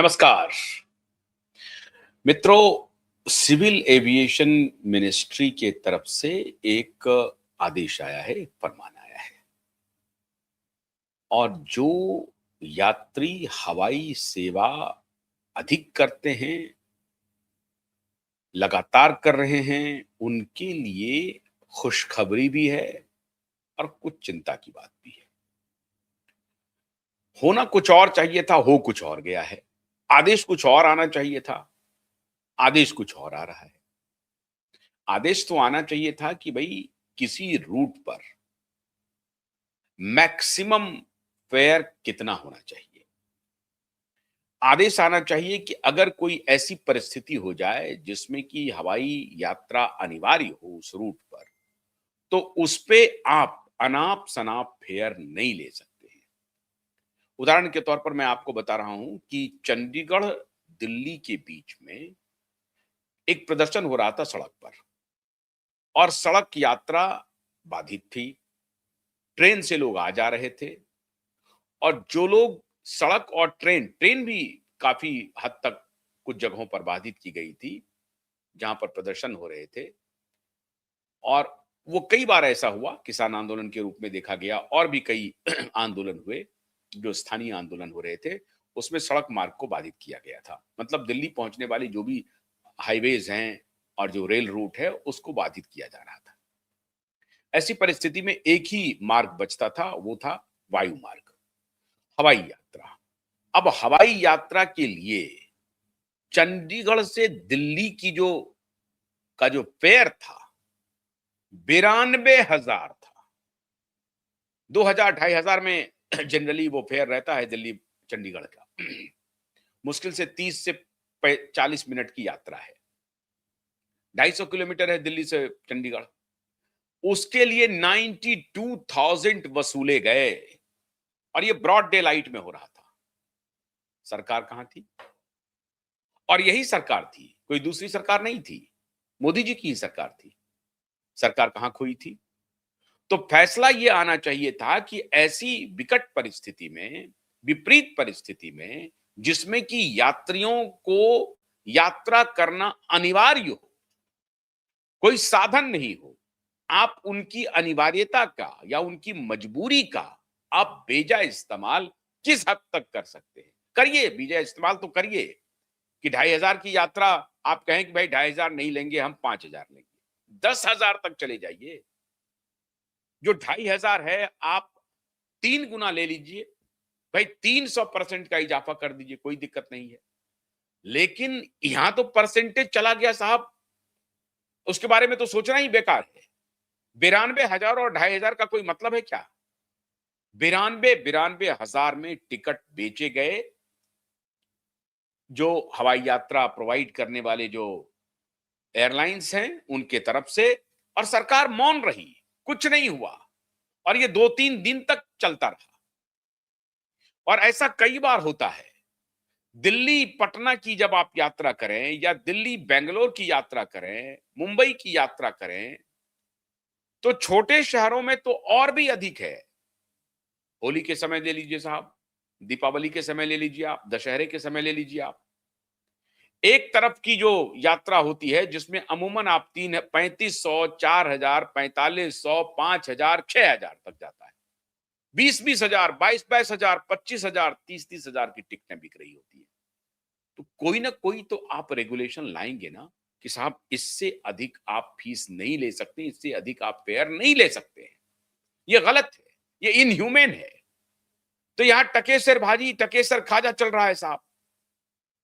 नमस्कार मित्रों। Civil aviation ministry के तरफ से एक आदेश आया है, एक फरमान आया है और जो यात्री हवाई सेवा अधिक करते हैं, लगातार कर रहे हैं, उनके लिए खुशखबरी भी है और कुछ चिंता की बात भी है। होना कुछ और चाहिए था, हो कुछ और गया है। आदेश कुछ और आना चाहिए था, आदेश कुछ और आ रहा है। आदेश तो आना चाहिए था कि भाई किसी रूट पर मैक्सिमम फेयर कितना होना चाहिए। आदेश आना चाहिए कि अगर कोई ऐसी परिस्थिति हो जाए जिसमें कि हवाई यात्रा अनिवार्य हो उस रूट पर, तो उस पे आप अनाप शनाप फेयर नहीं ले सकते हैं। उदाहरण के तौर पर मैं आपको बता रहा हूं कि चंडीगढ़ दिल्ली के बीच में एक प्रदर्शन हो रहा था सड़क पर और सड़क यात्रा बाधित थी। ट्रेन से लोग आ जा रहे थे और जो लोग सड़क और ट्रेन भी काफी हद तक कुछ जगहों पर बाधित की गई थी जहां पर प्रदर्शन हो रहे थे। और वो कई बार ऐसा हुआ, किसान आंदोलन के रूप में देखा गया और भी कई आंदोलन हुए जो स्थानीय आंदोलन हो रहे थे, उसमें सड़क मार्ग को बाधित किया गया था। मतलब दिल्ली पहुंचने वाली जो भी हाईवेज हैं और जो रेल रूट है उसको बाधित किया जा रहा था। ऐसी परिस्थिति में एक ही मार्ग बचता था, वो था वायु मार्ग, हवाई यात्रा। अब हवाई यात्रा के लिए चंडीगढ़ से दिल्ली की जो फेयर था 92,000 था। 2,000 2,500 में जनरली वो फेयर रहता है दिल्ली चंडीगढ़ का। मुश्किल से 30 से 40 मिनट की यात्रा है। 250 किलोमीटर है दिल्ली से चंडीगढ़। उसके लिए 92,000 वसूले गए और ये ब्रॉड डे लाइट में हो रहा था। सरकार कहां थी? और यही सरकार थी, कोई दूसरी सरकार नहीं थी, मोदी जी की ही सरकार थी। सरकार कहां खोई थी? तो फैसला यह आना चाहिए था कि ऐसी विकट परिस्थिति में, विपरीत परिस्थिति में, जिसमें कि यात्रियों को यात्रा करना अनिवार्य हो, कोई साधन नहीं हो, आप उनकी अनिवार्यता का या उनकी मजबूरी का आप बेजा इस्तेमाल किस हद तक कर सकते हैं? करिए, बेजा इस्तेमाल तो करिए कि 2,500 की यात्रा आप कहें कि भाई 2,500 नहीं लेंगे, हम 5,000 लेंगे। 10,000 तक चले जाइए। जो 2,500 है आप 3 गुना ले लीजिए। भाई 300% का इजाफा कर दीजिए, कोई दिक्कत नहीं है। लेकिन यहां तो परसेंटेज चला गया साहब, उसके बारे में तो सोचना ही बेकार है। 92,000 और 2,500 का कोई मतलब है क्या? 92,000 में टिकट बेचे गए। जो हवाई यात्रा प्रोवाइड करने वाले जो एयरलाइंस हैं उनके तरफ से, और सरकार मौन रही, कुछ नहीं हुआ और ये 2-3 दिन तक चलता रहा। और ऐसा कई बार होता है। दिल्ली पटना की जब आप यात्रा करें या दिल्ली बेंगलोर की यात्रा करें, मुंबई की यात्रा करें, तो छोटे शहरों में तो और भी अधिक है। होली के समय ले लीजिए साहब, दीपावली के समय ले लीजिए आप, दशहरे के समय ले लीजिए आप। एक तरफ की जो यात्रा होती है जिसमें अमूमन आप 3,3500, 4,000, 4,500, 5,000, 6,000 तक जाता है। 20,000, 22,000, 25,000, 30,000 की टिकटें बिक रही होती है। तो कोई ना कोई तो आप रेगुलेशन लाएंगे ना कि साहब इससे अधिक आप फीस नहीं ले सकते, इससे अधिक आप फेयर नहीं ले सकते हैं। ये गलत है, ये इनह्यूमन है। तो यहां टकेसर भाजी, टकेसर खाजा चल रहा है साहब।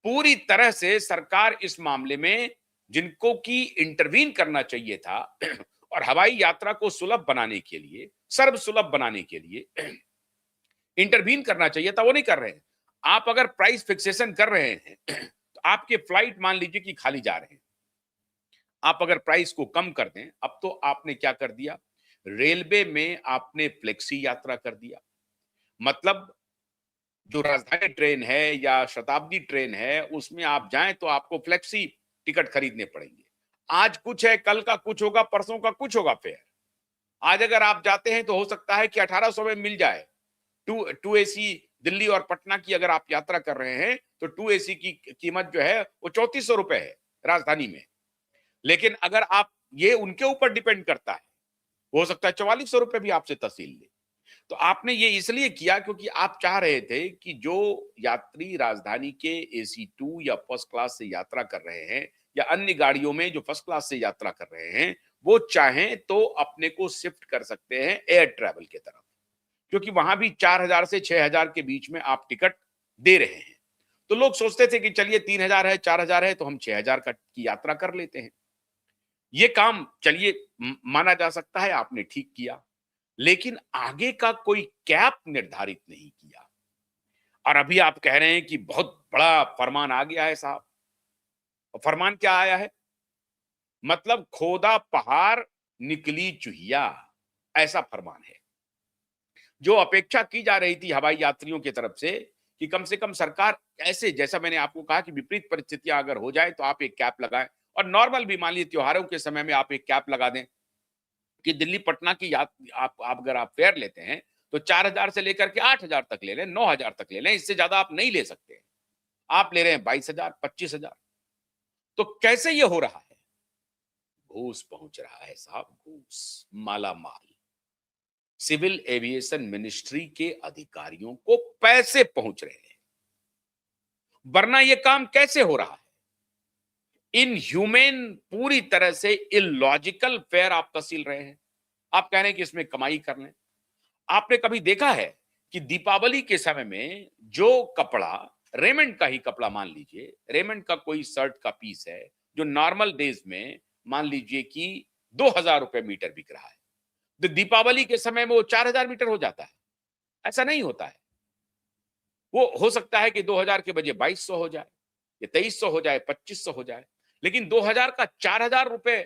पूरी तरह से सरकार इस मामले में, जिनको की इंटरवीन करना चाहिए था और हवाई यात्रा को सुलभ बनाने के लिए, सर्व सुलभ बनाने के लिए इंटरवीन करना चाहिए था, वो नहीं कर रहे हैं। आप अगर प्राइस फिक्सेशन कर रहे हैं तो आपके फ्लाइट मान लीजिए कि खाली जा रहे हैं, आप अगर प्राइस को कम कर दें, अब तो आपने क्या कर दिया, रेलवे में आपने फ्लेक्सी यात्रा कर दिया। मतलब जो राजधानी ट्रेन है या शताब्दी ट्रेन है उसमें आप जाएं तो आपको फ्लेक्सी टिकट खरीदने पड़ेंगे। आज कुछ है, कल का कुछ होगा, परसों का कुछ होगा फेयर। आज अगर आप जाते हैं तो हो सकता है कि 1,800 में मिल जाए टू टू एसी दिल्ली और पटना की अगर आप यात्रा कर रहे हैं तो 2 एसी की कीमत जो है वो 3400 रुपए है राजधानी में। लेकिन अगर आप, ये उनके ऊपर डिपेंड करता है, हो सकता है 4400 रुपए भी आपसे तहसील ले। तो आपने ये इसलिए किया क्योंकि आप चाह रहे थे कि जो यात्री राजधानी के एसी 2 या फर्स्ट क्लास से यात्रा कर रहे हैं या अन्य गाड़ियों में जो फर्स्ट क्लास से यात्रा कर रहे हैं, वो चाहें तो अपने को शिफ्ट कर सकते हैं एयर ट्रैवल की तरफ, क्योंकि वहां भी 4000 से 6000 के बीच में आप टिकट दे रहे हैं। तो लोग सोचते थे कि चलिए 3000 है, 4000 है, तो हम 6000 का की यात्रा कर लेते हैं। ये काम चलिए माना जा सकता है, आपने ठीक किया, लेकिन आगे का कोई कैप निर्धारित नहीं किया। और अभी आप कह रहे हैं कि बहुत बड़ा फरमान आ गया है साहब। और फरमान क्या आया है? मतलब खोदा पहाड़ निकली चुहिया, ऐसा फरमान है। जो अपेक्षा की जा रही थी हवाई यात्रियों की तरफ से कम से कम सरकार ऐसे, जैसा मैंने आपको कहा कि विपरीत परिस्थितियां अगर हो जाए तो आप एक कैप लगाएं, और नॉर्मल भी मान लीजिए त्योहारों के समय में आप एक कैप लगा दें कि दिल्ली पटना की आप अगर आप फेयर लेते हैं तो 4000 से लेकर के 8000 तक ले लें, 9000 तक ले लें, इससे ज्यादा आप नहीं ले सकते। आप ले रहे हैं 22000, 25000। तो कैसे ये हो रहा है? घूस पहुंच रहा है साहब, घूस, माला माल। सिविल एविएशन मिनिस्ट्री के अधिकारियों को पैसे पहुंच रहे हैं, वरना ये काम कैसे हो रहा है? इनह्यूमेन, पूरी तरह से इलॉजिकल फेयर आप तहसील रहे हैं। आप कह रहे हैं कि इसमें कमाई कर लें। आपने कभी देखा है कि दीपावली के समय में जो कपड़ा, रेमंड का ही कपड़ा मान लीजिए, रेमंड का कोई शर्ट का पीस है जो नॉर्मल डेज में मान लीजिए कि 2000 रुपए मीटर बिक रहा है, तो दीपावली के समय में वो 4000 मीटर हो जाता है? ऐसा नहीं होता है। वो हो सकता है कि 2000 के बजाय 2200 हो जाए, या 2300 हो जाए, 2500 हो जाए, लेकिन 2000 का 4000 रुपए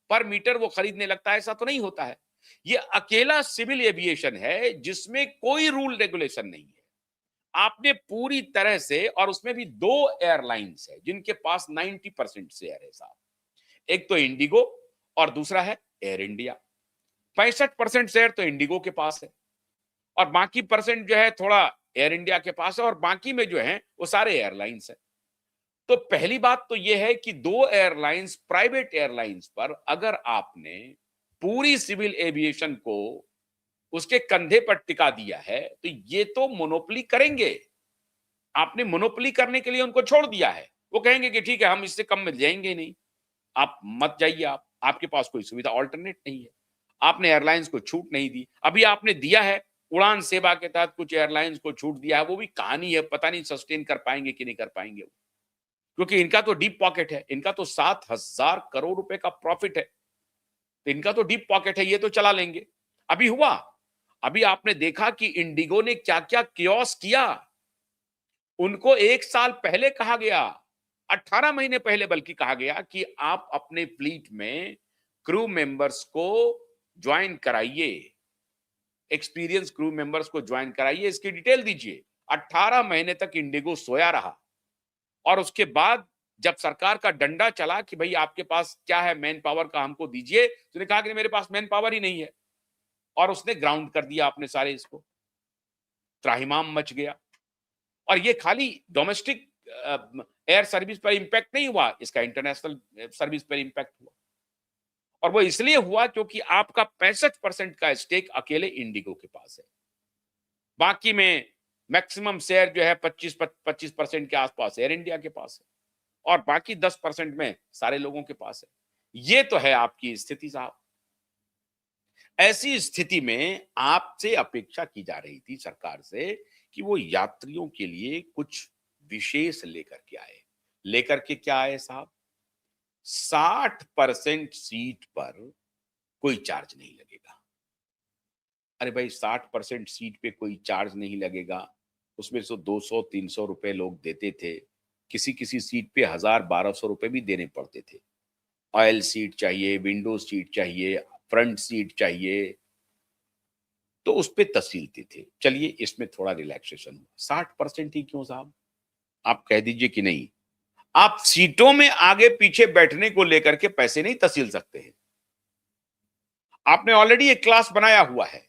पर मीटर वो खरीदने लगता है, ऐसा तो नहीं होता है। ये अकेला सिविल एविएशन है जिसमें कोई रूल रेगुलेशन नहीं है। आपने पूरी तरह से, और उसमें भी दो एयरलाइंस है जिनके पास 90% शेयर है साहब। एक तो इंडिगो और दूसरा है एयर इंडिया। 65% शेयर तो इंडिगो के पास है, और बाकी परसेंट जो है थोड़ा एयर इंडिया के पास है, और बाकी में जो है वो सारे एयरलाइंस है। तो पहली बात तो यह है कि दो एयरलाइंस, प्राइवेट एयरलाइंस पर अगर आपने पूरी सिविल एविएशन को उसके कंधे पर टिका दिया है तो ये तो मोनोपोली करेंगे। आपने मोनोपोली करने के लिए उनको छोड़ दिया है। वो कहेंगे कि ठीक है, हम इससे कम में जाएंगे नहीं, आप मत जाइए, आप, आपके पास कोई सुविधा ऑल्टरनेट नहीं है। आपने एयरलाइंस को छूट नहीं दी। अभी आपने दिया है उड़ान सेवा के तहत, कुछ एयरलाइंस को छूट दिया है, वो भी कहानी है, पता नहीं सस्टेन कर पाएंगे कि नहीं कर पाएंगे वो, क्योंकि इनका तो डीप पॉकेट है, इनका तो 7000 करोड़ रुपए का प्रॉफिट है, तो इनका तो डीप पॉकेट है, ये तो चला लेंगे। अभी हुआ, अभी आपने देखा कि इंडिगो ने क्या क्या कियोस्क किया। उनको 1 साल पहले कहा गया, 18 महीने पहले बल्कि कहा गया कि आप अपने फ्लीट में क्रू मेंबर्स को ज्वाइन कराइए, एक्सपीरियंस क्रू मेंबर्स को ज्वाइन कराइए, इसकी डिटेल दीजिए। 18 महीने तक इंडिगो सोया रहा, और उसके बाद जब सरकार का डंडा चला कि भाई आपके पास क्या है मैन पावर का, हमको दीजिए, तो उसने कहा कि मेरे पास मैन पावर ही नहीं है, और उसने ग्राउंड कर दिया आपने सारे इसको। त्राहिमाम मच गया। और ये खाली डोमेस्टिक एयर सर्विस पर इंपैक्ट नहीं हुआ, इसका इंटरनेशनल सर्विस पर इंपैक्ट हुआ, और वो इसलिए हुआ क्योंकि आपका 65% का स्टेक अकेले इंडिगो के पास है। बाकी में मैक्सिमम शेयर जो है 25% के आसपास एयर इंडिया के पास है, और बाकी 10% में सारे लोगों के पास है। ये तो है आपकी स्थिति साहब। ऐसी स्थिति में आपसे अपेक्षा की जा रही थी सरकार से कि वो यात्रियों के लिए कुछ विशेष लेकर के आए। लेकर के क्या आए साहब? 60% सीट पर कोई चार्ज नहीं लगेगा। अरे भाई, 60% सीट पे कोई चार्ज नहीं लगेगा, उसमें से 200-300 रुपए लोग देते थे। किसी किसी सीट पे 1000-1200 रुपए भी देने पड़ते थे। ऑयल सीट चाहिए, विंडो सीट चाहिए, फ्रंट सीट चाहिए, तो उस पे तसीलते थे। चलिए इसमें थोड़ा रिलैक्सेशन हुआ। 60% ही क्यों साहब? आप कह दीजिए कि नहीं, आप सीटों में आगे पीछे बैठने को लेकर के पैसे नहीं तसील सकते हैं। आपने ऑलरेडी एक क्लास बनाया हुआ है,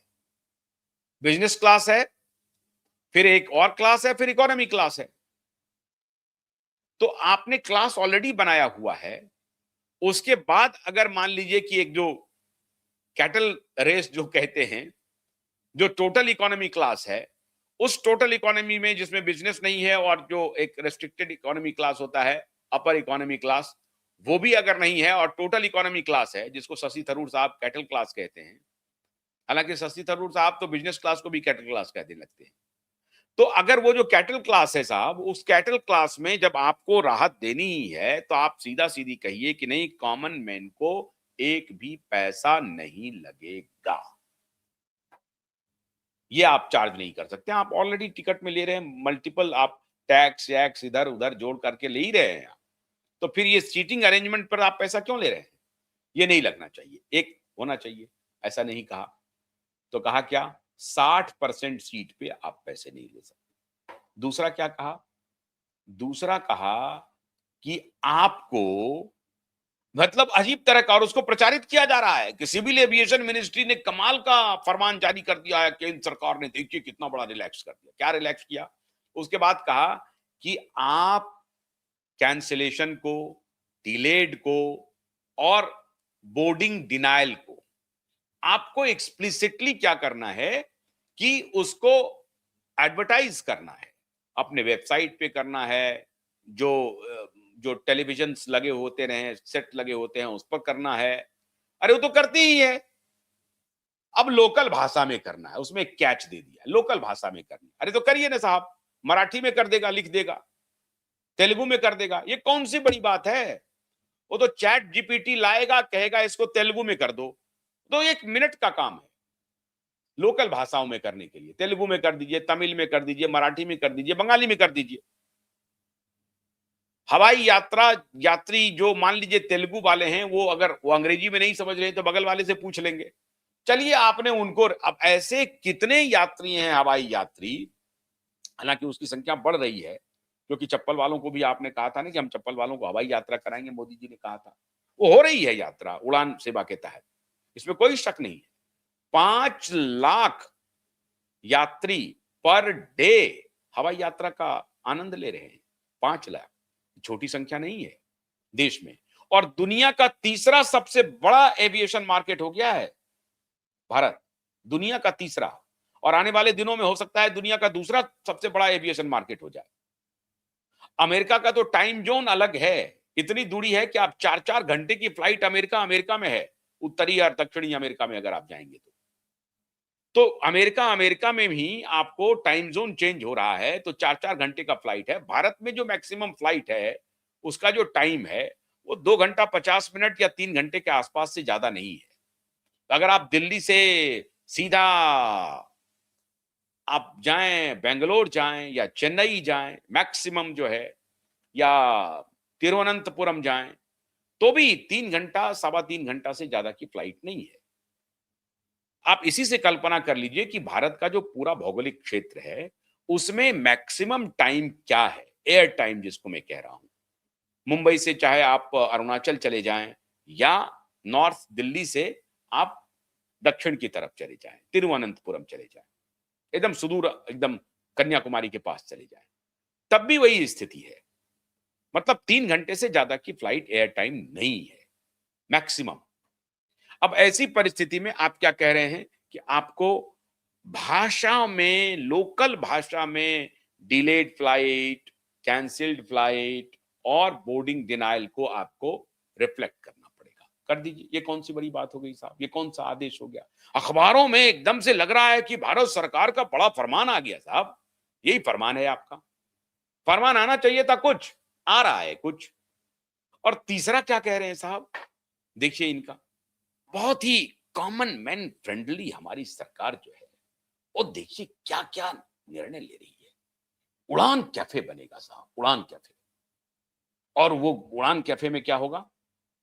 बिजनेस क्लास है, फिर एक और क्लास है, फिर इकोनॉमी क्लास है। तो आपने क्लास ऑलरेडी बनाया हुआ है। उसके बाद अगर मान लीजिए कि एक जो कैटल रेस जो कहते हैं, जो टोटल इकोनॉमी क्लास है, उस टोटल इकोनॉमी में जिसमें बिजनेस नहीं है और जो एक रेस्ट्रिक्टेड इकोनॉमी क्लास होता है, अपर इकोनॉमी क्लास, वो भी अगर नहीं है और टोटल इकोनॉमी क्लास है, जिसको शशि थरूर साहब कैटल क्लास कहते हैं। हालांकि शशि थरूर साहब तो बिजनेस क्लास को भी कैटल क्लास कहने लगते हैं। तो अगर वो जो कैटल क्लास है साहब, उस कैटल क्लास में जब आपको राहत देनी ही है, तो आप सीधा सीधी कहिए कि नहीं, कॉमन मैन को एक भी पैसा नहीं लगेगा। ये आप चार्ज नहीं कर सकते। आप ऑलरेडी टिकट में ले रहे हैं, मल्टीपल आप टैक्स वैक्स इधर उधर जोड़ करके ले ही रहे हैं। तो फिर ये सीटिंग अरेंजमेंट पर आप पैसा क्यों ले रहे हैं? ये नहीं लगना चाहिए। एक होना चाहिए, ऐसा नहीं कहा। तो कहा क्या? 60% सीट पे आप पैसे नहीं ले सकते। दूसरा क्या कहा? दूसरा कहा कि आपको, मतलब अजीब तरह का, और उसको प्रचारित किया जा रहा है कि सिविल एविएशन मिनिस्ट्री ने कमाल का फरमान जारी कर दिया है, केंद्र सरकार ने, देखिए कितना बड़ा रिलैक्स कर दिया। क्या रिलैक्स किया? उसके बाद कहा कि आप कैंसिलेशन को, डिलेड को और बोर्डिंग डिनायल को आपको एक्सप्लिसिटली क्या करना है कि उसको एडवर्टाइज करना है, अपने वेबसाइट पे करना है, जो जो टेलीविजन लगे होते रहे, सेट लगे होते हैं, उस पर करना है। अरे वो तो करती ही है। अब लोकल भाषा में करना है, उसमें कैच दे दिया, लोकल भाषा में करना। अरे तो करिए ना साहब, मराठी में कर देगा, लिख देगा, तेलुगु में कर देगा, ये कौन सी बड़ी बात है? वो तो चैट जीपीटी लाएगा, कहेगा इसको तेलुगु में कर दो, तो 1 मिनट का काम है लोकल भाषाओं में करने के लिए। तेलुगु में कर दीजिए, तमिल में कर दीजिए, मराठी में कर दीजिए, बंगाली में कर दीजिए। हवाई यात्रा यात्री जो मान लीजिए तेलुगु वाले हैं, वो अगर वो अंग्रेजी में नहीं समझ रहे तो बगल वाले से पूछ लेंगे। चलिए आपने उनको, अब ऐसे कितने यात्री हैं हवाई यात्री, हालांकि उसकी संख्या बढ़ रही है, क्योंकि चप्पल वालों को भी आपने कहा था ना कि हम चप्पल वालों को हवाई यात्रा कराएंगे, मोदी जी ने कहा था। वो हो रही है यात्रा उड़ान सेवा के तहत, इसमें कोई शक नहीं है। 5 लाख यात्री पर डे हवाई यात्रा का आनंद ले रहे हैं। 5 लाख छोटी संख्या नहीं है देश में। और दुनिया का तीसरा सबसे बड़ा एविएशन मार्केट हो गया है भारत, दुनिया का तीसरा। और आने वाले दिनों में हो सकता है दुनिया का दूसरा सबसे बड़ा एविएशन मार्केट हो जाए। अमेरिका का तो टाइम जोन अलग है, इतनी दूरी है कि आप 4-4 घंटे की फ्लाइट अमेरिका में है, उत्तरी और दक्षिणी अमेरिका में अगर आप जाएंगे तो अमेरिका में भी आपको टाइम जोन चेंज हो रहा है, तो 4-4 घंटे का फ्लाइट है। भारत में जो मैक्सिमम फ्लाइट है, उसका जो टाइम है, वो 2 घंटा 50 मिनट या 3 घंटे के आसपास से ज्यादा नहीं है। अगर आप दिल्ली से सीधा आप जाएं, बेंगलोर जाएं या चेन्नई जाएं, मैक्सिमम जो है, या तिरुवनंतपुरम जाएं, तो भी 3 घंटा, 3.25 घंटा से ज्यादा की फ्लाइट नहीं है। आप इसी से कल्पना कर लीजिए कि भारत का जो पूरा भौगोलिक क्षेत्र है, उसमें मैक्सिमम टाइम क्या है, एयर टाइम जिसको मैं कह रहा हूं। मुंबई से चाहे आप अरुणाचल चले जाएं, या नॉर्थ दिल्ली से आप दक्षिण की तरफ चले जाएं, तिरुवनंतपुरम चले जाएं, एकदम सुदूर, एकदम कन्याकुमारी के पास चले जाएं, तब भी वही स्थिति है। मतलब 3 घंटे से ज्यादा की फ्लाइट एयर टाइम नहीं है मैक्सिमम। अब ऐसी परिस्थिति में आप क्या कह रहे हैं कि आपको भाषा में, लोकल भाषा में डिलेड फ्लाइट, कैंसिल्ड फ्लाइट और बोर्डिंग डिनायल को आपको रिफ्लेक्ट करना पड़ेगा। कर दीजिए। ये कौन सी बड़ी बात हो गई साहब? ये कौन सा आदेश हो गया? अखबारों में एकदम से लग रहा है कि भारत सरकार का बड़ा फरमान आ गया साहब। यही फरमान है आपका? फरमान आना चाहिए था कुछ, आ रहा है कुछ। और तीसरा क्या कह रहे हैं साहब? देखिए इनका बहुत ही कॉमन मैन फ्रेंडली हमारी सरकार जो है, वो देखिए क्या क्या निर्णय ले रही है। उड़ान कैफे बनेगा साहब, उड़ान कैफे। और वो उड़ान कैफे में क्या होगा?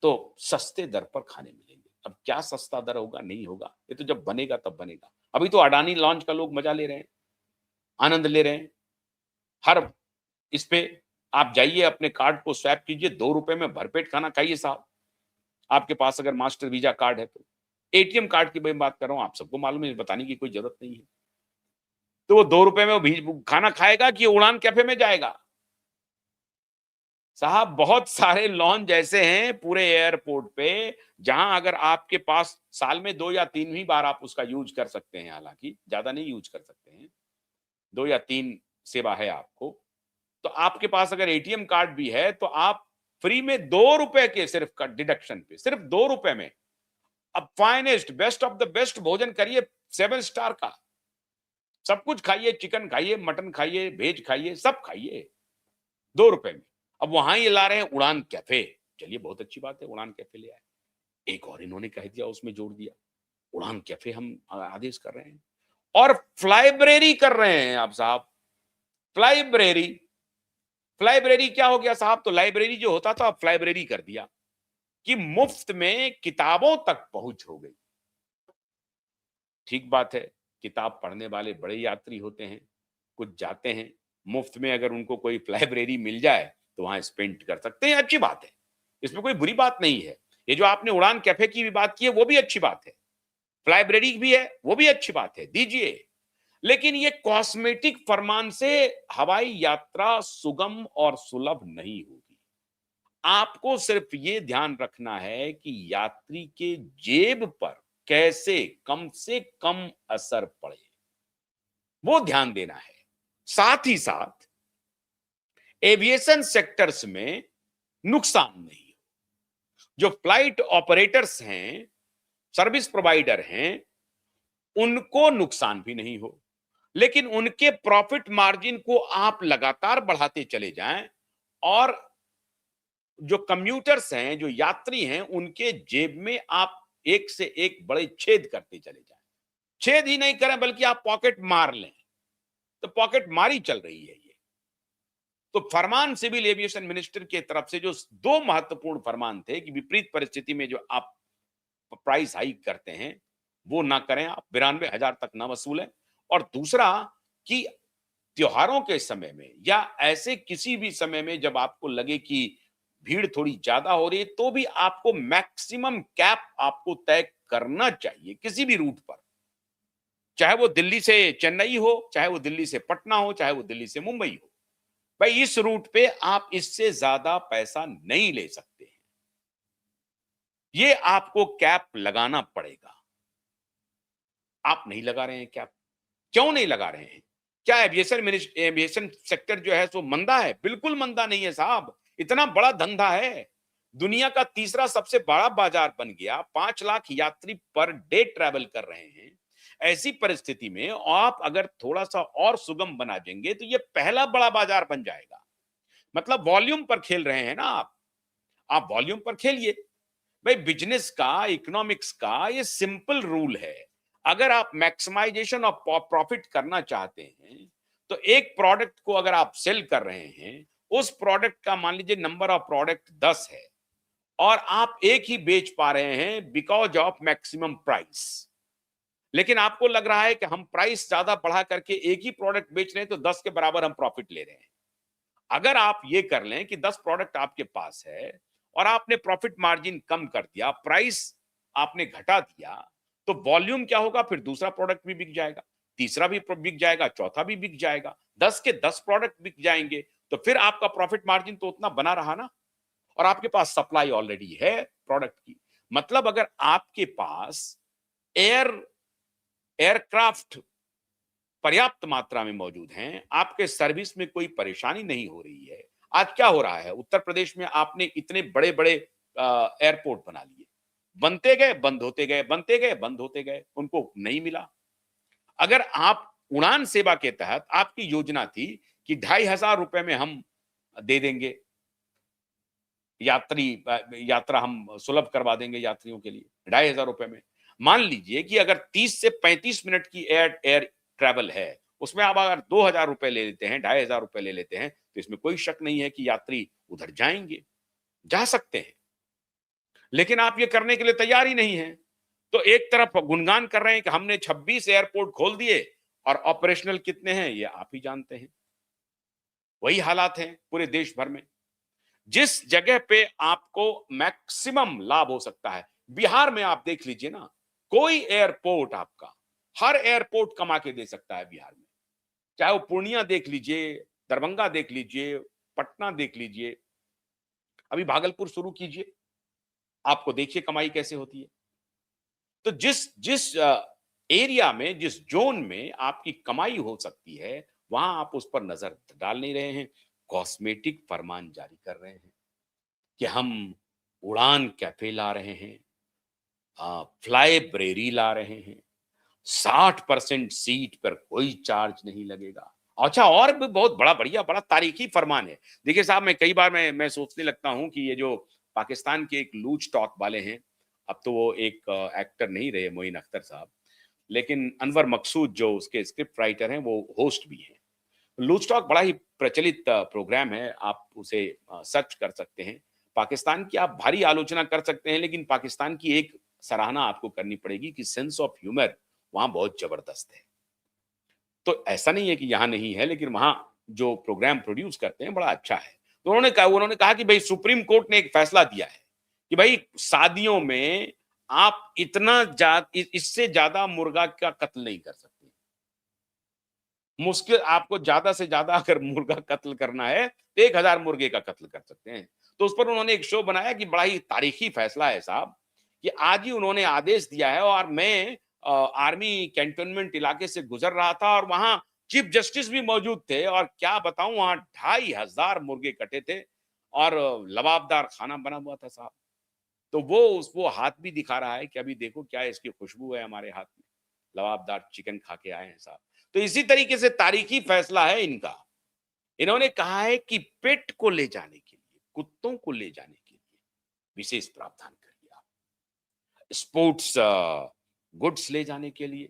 तो सस्ते दर पर खाने मिलेंगे। अब क्या सस्ता दर होगा, नहीं होगा, ये तो जब बनेगा तब बनेगा। अभी तो अडानी लॉन्च का लोग मजा ले रहे हैं, आनंद ले रहे हैं। हर इस पे आप जाइए, अपने कार्ड को स्वैप कीजिए, 2 रुपए में भरपेट खाना खाइए साहब। आपके पास अगर मास्टर वीजा कार्ड है तो। एटीएम कार्ड की मैं बात कर रहा हूं, आप सबको मालूम है, बताने की कोई जरूरत नहीं है। तो वो 2 रुपए में वो खाना खाएगा कि उड़ान कैफे में जाएगा? साहब बहुत सारे लॉन्च ऐसे हैं पूरे एयरपोर्ट पे, जहां अगर आपके पास साल में 2 या 3 ही बार आप उसका यूज कर सकते हैं, हालांकि ज्यादा नहीं यूज कर सकते हैं, 2 या 3 सेवा है आपको। तो आपके पास अगर एटीएम कार्ड भी है तो आप फ्री में 2 रुपए के सिर्फ डिडक्शन पे, सिर्फ 2 रुपए में अब finest best of the best भोजन करिए, 7 स्टार का। सब कुछ खाइए, चिकन खाइए, मटन खाइए, वेज खाइए, सब खाइए 2 रुपए में। अब वहां ये ला रहे हैं उड़ान कैफे। चलिए बहुत अच्छी बात है, उड़ान कैफे ले आए। एक और इन्होंने कह दिया, उसमें जोड़ दिया, उड़ान कैफे हम आदेश कर रहे हैं और फ्लाइब्रेरी कर रहे हैं। आप साहब फ्लाइब्रेरी, फ्लाइब्रेरी क्या हो गया साहब? तो लाइब्रेरी जो होता था अब फ्लाइब्रेरी कर दिया कि मुफ्त में किताबों तक पहुंच हो गई। ठीक बात है, किताब पढ़ने वाले बड़े यात्री होते हैं, कुछ जाते हैं, मुफ्त में अगर उनको कोई लाइब्रेरी मिल जाए तो वहां स्पेंड कर सकते हैं, अच्छी बात है, इसमें कोई बुरी बात नहीं है। ये जो आपने उड़ान कैफे की भी बात की है वो भी अच्छी बात है, लाइब्रेरी भी है वो भी अच्छी बात है, दीजिए। लेकिन ये कॉस्मेटिक फरमान से हवाई यात्रा सुगम और सुलभ नहीं होगी। आपको सिर्फ ये ध्यान रखना है कि यात्री के जेब पर कैसे कम से कम असर पड़े, वो ध्यान देना है। साथ ही साथ एविएशन सेक्टर्स में नुकसान नहीं हो। जो फ्लाइट ऑपरेटर्स हैं, सर्विस प्रोवाइडर हैं, उनको नुकसान भी नहीं हो, लेकिन उनके प्रॉफिट मार्जिन को आप लगातार बढ़ाते चले जाएं और जो कम्यूटर्स हैं, जो यात्री हैं, उनके जेब में आप एक से एक बड़े छेद करते चले जाएं। छेद ही नहीं करें बल्कि आप पॉकेट मार लें, तो पॉकेट मारी चल रही है ये। तो फरमान सिविल एविएशन मिनिस्टर की तरफ से जो 2 महत्वपूर्ण फरमान थे कि विपरीत परिस्थिति में जो आप प्राइस हाइक करते हैं वो ना करें, आप 92,000 तक ना वसूलें। और दूसरा कि त्योहारों के समय में या ऐसे किसी भी समय में जब आपको लगे कि भीड़ थोड़ी ज्यादा हो रही है तो भी आपको मैक्सिमम कैप आपको तय करना चाहिए किसी भी रूट पर, चाहे वो दिल्ली से चेन्नई हो, चाहे वो दिल्ली से पटना हो, चाहे वो दिल्ली से मुंबई हो। भाई इस रूट पे आप इससे ज्यादा पैसा नहीं ले सकते हैं, ये आपको कैप लगाना पड़ेगा। आप नहीं लगा रहे हैं कैप, क्यों नहीं लगा रहे हैं? क्या एविएशन सेक्टर जो है सो मंदा है? बिल्कुल मंदा नहीं है साहब, इतना बड़ा धंधा है, दुनिया का तीसरा सबसे बड़ा बाजार बन गया, 5 लाख यात्री पर डे ट्रैवल कर रहे हैं। ऐसी परिस्थिति में आप अगर थोड़ा सा और सुगम बना देंगे तो ये पहला बड़ा बाजार बन जाएगा। मतलब वॉल्यूम पर खेल रहे हैं ना आप वॉल्यूम पर खेलिए। भाई बिजनेस का, इकोनॉमिक्स का ये सिंपल रूल है। अगर आप मैक्सिमाइजेशन ऑफ प्रॉफिट करना चाहते हैं तो एक प्रोडक्ट को अगर आप सेल कर रहे हैं, उस प्रोडक्ट का मान लीजिए नंबर ऑफ प्रोडक्ट 10 है और आप एक ही बेच पा रहे हैं बिकॉज ऑफ मैक्सिमम प्राइस, लेकिन आपको लग रहा है कि हम प्राइस ज्यादा बढ़ा करके एक ही प्रोडक्ट बेच रहे हैं तो 10 के बराबर हम प्रॉफिट ले रहे हैं। अगर आप ये कर लें कि 10 प्रोडक्ट आपके पास है और आपने प्रॉफिट मार्जिन कम कर दिया, प्राइस आपने घटा दिया, तो वॉल्यूम क्या होगा? फिर दूसरा प्रोडक्ट भी बिक जाएगा, तीसरा भी बिक जाएगा, चौथा भी बिक जाएगा, 10 के 10 प्रोडक्ट बिक जाएंगे, तो फिर आपका प्रॉफिट मार्जिन तो उतना बना रहा ना, और आपके पास सप्लाई ऑलरेडी है प्रोडक्ट की। मतलब अगर आपके पास एयरक्राफ्ट पर्याप्त मात्रा में मौजूद हैं, आपके सर्विस में कोई परेशानी नहीं हो रही है। आज क्या हो रहा है उत्तर प्रदेश में? आपने इतने बड़े बड़े एयरपोर्ट बना लिए, बनते गए बंद होते गए, बनते गए बंद होते गए, उनको नहीं मिला। अगर आप उड़ान सेवा के तहत आपकी योजना थी कि 2,500 रुपए में हम दे देंगे यात्रा हम सुलभ करवा देंगे यात्रियों के लिए 2,500 रुपए में। मान लीजिए कि अगर 30 से 35 मिनट की एयर ट्रैवल है, उसमें आप अगर 2,000 रुपए ले लेते हैं, 2,500 रुपए ले लेते हैं, तो इसमें कोई शक नहीं है कि यात्री उधर जाएंगे, जा सकते हैं। लेकिन आप ये करने के लिए तैयार ही नहीं है। तो एक तरफ गुणगान कर रहे हैं कि हमने 26 एयरपोर्ट खोल दिए और ऑपरेशनल कितने हैं ये आप ही जानते हैं। वही हालात हैं पूरे देश भर में। जिस जगह पे आपको मैक्सिमम लाभ हो सकता है, बिहार में आप देख लीजिए ना, कोई एयरपोर्ट आपका, हर एयरपोर्ट कमा के दे सकता है बिहार में। चाहे वो पूर्णिया देख लीजिए, दरभंगा देख लीजिए, पटना देख लीजिए, अभी भागलपुर शुरू कीजिए, आपको देखिए कमाई कैसे होती है। तो जिस जिस एरिया में, जिस ज़ोन में आपकी कमाई हो सकती है, वहाँ आप उस पर नज़र डाल नहीं रहे हैं। कॉस्मेटिक फरमान जारी कर रहे हैं कि हम उड़ान कैफ़े ला रहे हैं, फ्लाइब्रेरी ला रहे हैं, 60% सीट पर कोई चार्ज नहीं लगेगा। अच्छा और भी बहुत बड़ा बढ़िया बड़ा तारीखी फरमान है। देखिए साहब मैं कई बार मैं सोचने लगता हूँ कि ये जो पाकिस्तान के एक लूज़ टॉक वाले हैं, अब तो वो एक एक्टर नहीं रहे मोइन अख्तर साहब, लेकिन अनवर मकसूद जो उसके स्क्रिप्ट राइटर हैं, वो होस्ट भी हैं। लूज़ टॉक बड़ा ही प्रचलित प्रोग्राम है, आप उसे सर्च कर सकते हैं। पाकिस्तान की आप भारी आलोचना कर सकते हैं, लेकिन पाकिस्तान की एक सराहना आपको करनी पड़ेगी कि सेंस ऑफ ह्यूमर वहाँ बहुत ज़बरदस्त है। तो ऐसा नहीं है कि यहाँ नहीं है, लेकिन वहाँ जो प्रोग्राम प्रोड्यूस करते हैं, बड़ा अच्छा है। तो उन्होंने कहा कि भई सुप्रीम कोर्ट ने एक फैसला दिया है कि भई शादियों में आप इतना इससे ज़्यादा मुर्गा का कत्ल नहीं कर सकते। मुश्किल आपको ज़्यादा से ज़्यादा अगर मुर्गा कत्ल करना है, तो 1000 मुर्गे का कत्ल कर सकते हैं। तो उस पर उन्होंने एक शो बनाया कि बड़ा ही तारीखी फैसला है साहब, कि आज ही उन्होंने आदेश दिया है और मैं आर्मी कैंटोनमेंट इलाके से गुज़र रहा था और वहाँ चीफ जस्टिस भी मौजूद थे और क्या बताऊँ वहाँ 2500 मुर्गे कटे थे और लबाबदार खाना बना हुआ था साहब। तो वो हाथ भी दिखा रहा है कि अभी देखो क्या इसकी खुशबू है हमारे हाथ में। लबाबदार चिकन खा के आए हैं साहब। तो इसी तरीके से तारीखी फैसला है इनका। इन्होंने कहा है कि पेट को ले जाने के लिए, कुत्तों को ले जाने के लिए विशेष प्रावधान करिए आप। स्पोर्ट्स गुड्स ले जाने के लिए,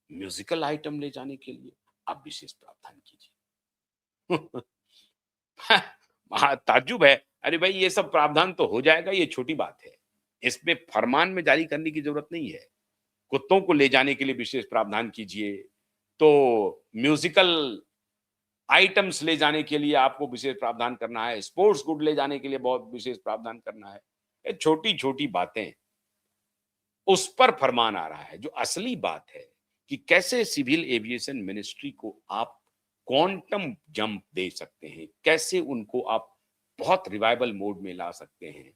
म्यूजिकल आइटम ले जाने के लिए आप विशेष प्रावधान कीजिए। हाँ, ताज्जुब है। अरे भाई ये सब प्रावधान तो हो जाएगा, ये छोटी बात है। इसमें फरमान में जारी करने की ज़रूरत नहीं है। कुत्तों को ले जाने के लिए विशेष प्रावधान कीजिए, तो म्यूज़िकल आइटम्स ले जाने के लिए आपको विशेष प्रावधान करना है, स्पोर्ट्स गुड ले जाने के लिए बहुत विशेष प्रावधान करना है। ये छोटी-छोटी बातें, उस पर फरमान आ रहा है। जो असली बात है कि कैसे सिविल एविएशन मिनिस्ट्री को आप क्वांटम जंप दे सकते हैं, कैसे उनको आप बहुत रिवाइवल मोड में ला सकते हैं,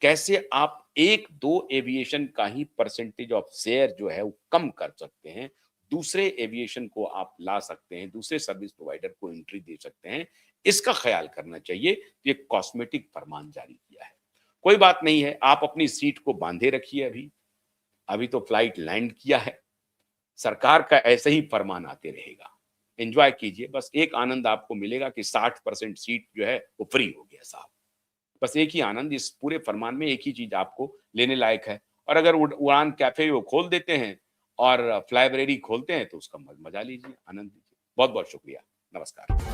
कैसे आप 1-2 एविएशन का ही परसेंटेज ऑफ शेयर जो है वो कम कर सकते हैं, दूसरे एविएशन को आप ला सकते हैं, दूसरे सर्विस प्रोवाइडर को एंट्री दे सकते हैं, इसका ख्याल करना चाहिए। ये कॉस्मेटिक फरमान जारी किया है। कोई बात नहीं है, आप अपनी सीट को बाँधे रखिए अभी। अभी तो फ्लाइट लैंड किया है। सरकार का ऐसे ही फरमान आते रहेगा। एन्जॉय कीजिए, बस एक आनंद आपको मिलेगा कि 60% सीट जो है वो फ्री हो गया साहब। बस एक ही आनंद इस पूरे फरमान में एक ही चीज़ आपको लेने लायक है और अगर उड़ान कैफ़े वो खोल देते हैं और फ्लाइब्रेरी खोलते हैं तो उसका मज़ा लीजिए, आनंद लीजिए। बहुत-बहुत शुक्रिया। नमस्कार।